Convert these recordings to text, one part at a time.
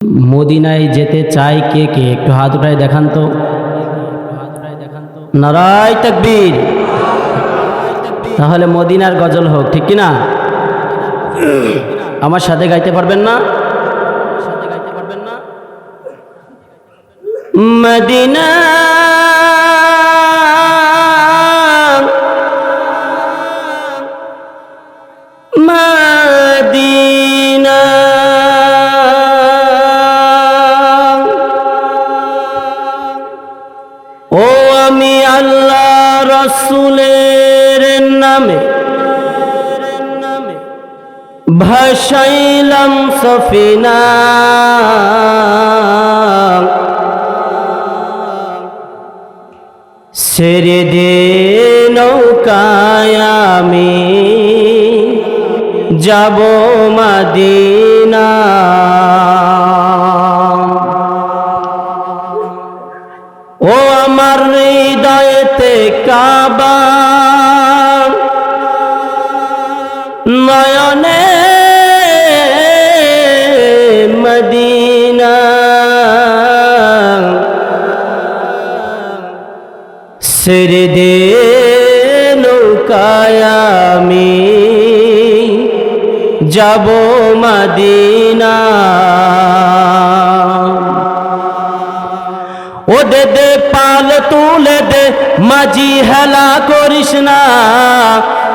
মদিনায় যেতে চায় কে কে? একটু হাত উঠায় দেখান তো। নারায়ে তাকবীর। তাহলে মদিনার গজল হোক, ঠিক কি না? আমার সাথে গাইতে পারবেন না? মদিনা মদিনা ও আমি আল্লাহ রাসূলের নামে ভাসাইলাম সফিনা, ছেড়ে দে নৌকায় আমি যাব মদিনা। ও আমার হৃদয়েতে কাবা, নয়নে মদিনা, ছেড়ে দে নৌকায় আমি যাব মদিনা। ও দে দে পাল তুলে দে, মাঝি হেলা করিস না,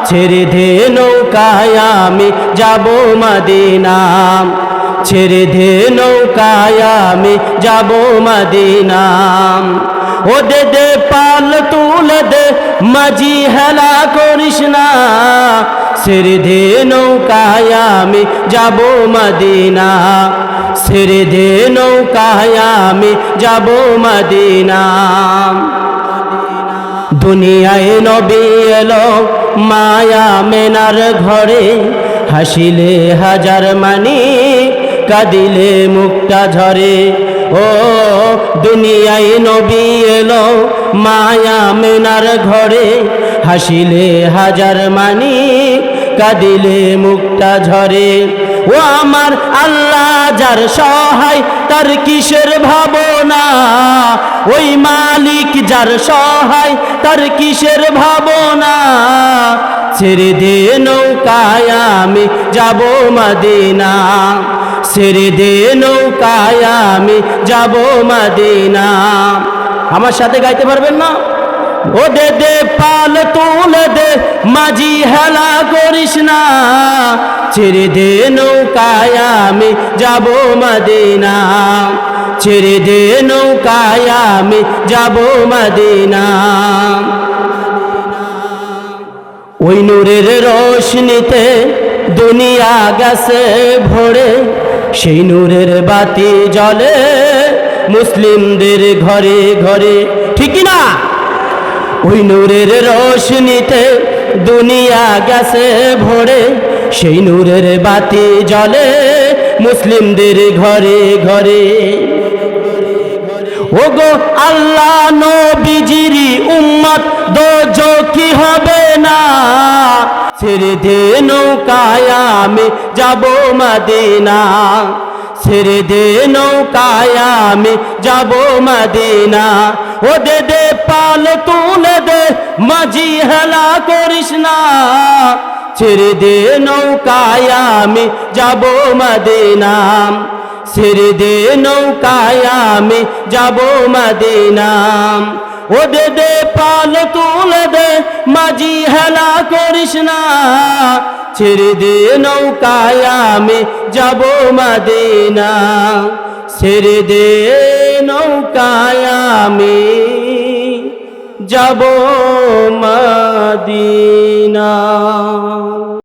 ছেড়ে দে নৌকায় আমি যাব মদিনা, ছেড়ে দে নৌকায় আমি যাব মদিনা। ও দে দে পাল তুলে দে, মাঝি হেলা করিস না, ছেড়ে দে নৌকায় আমি যাব মদিনা, ছেড়ে দে নৌকায় আমি যাব মদিনা। দুনিয়ায় নবী এলো মায়া মেনার ঘরে, হাসিলে হাজার মানি কাঁদিলে মুক্তা ঝরে। ও দুনিয়ায় নবী এলো মায়া মেনার ঘরে, হাসিলে হাজার মানি কাঁদিলে মুক্তা ঝরে। ও আমার আল্লাহ যার সহায় তার কিসের ভাবনা, ওই মালিক যার সহায় তার কিসের ভাবনা, ছেড়ে দে নৌকায় আমি যাব মদিনা, ছেড়ে দে নৌকায় আমি যাব মদিনা। আমার সাথে গাইতে পারবেন না? ও দে দে পাল তুলে দে, মাঝি হেলা করিস না, ছেড়ে দে নৌকায় আমি যাব মদিনা, ছেড়ে দে নৌকায় আমি যাব মদিনা। ওই নূরের রোশনীতে দুনিয়া গেছে ভরে, সেই নূরের বাতি জ্বলে মুসলিমদের ঘরে ঘরে, ঠিক না? ওই নূরের রোশনীতে দুনিয়া গেছে ভরে, সেই নূরের বাতি জ্বলে মুসলিমদের ঘরে ঘরে। ওগো আল্লাহ নবীজির উম্মত দোজখী হবে না, ছেড়ে দে নৌকায় আমি যাব মদিনা, ছেড়ে দে নৌকায় আমি যাব মদিনা। ও দে দে পাল তুলে দে, মাঝি হেলা করিস না, ছেড়ে দে নৌকায় আমি যাব মদিনা, ছেড়ে দে নৌকায় আমি যাব মদিনা। ও দে দে পাল তুলে দে, মাঝি হেলা করিস না, ছেড়ে দে নৌকায় আমি যাব মদিনা, ছেড়ে দে নৌকায় আমি যাব মদিনা।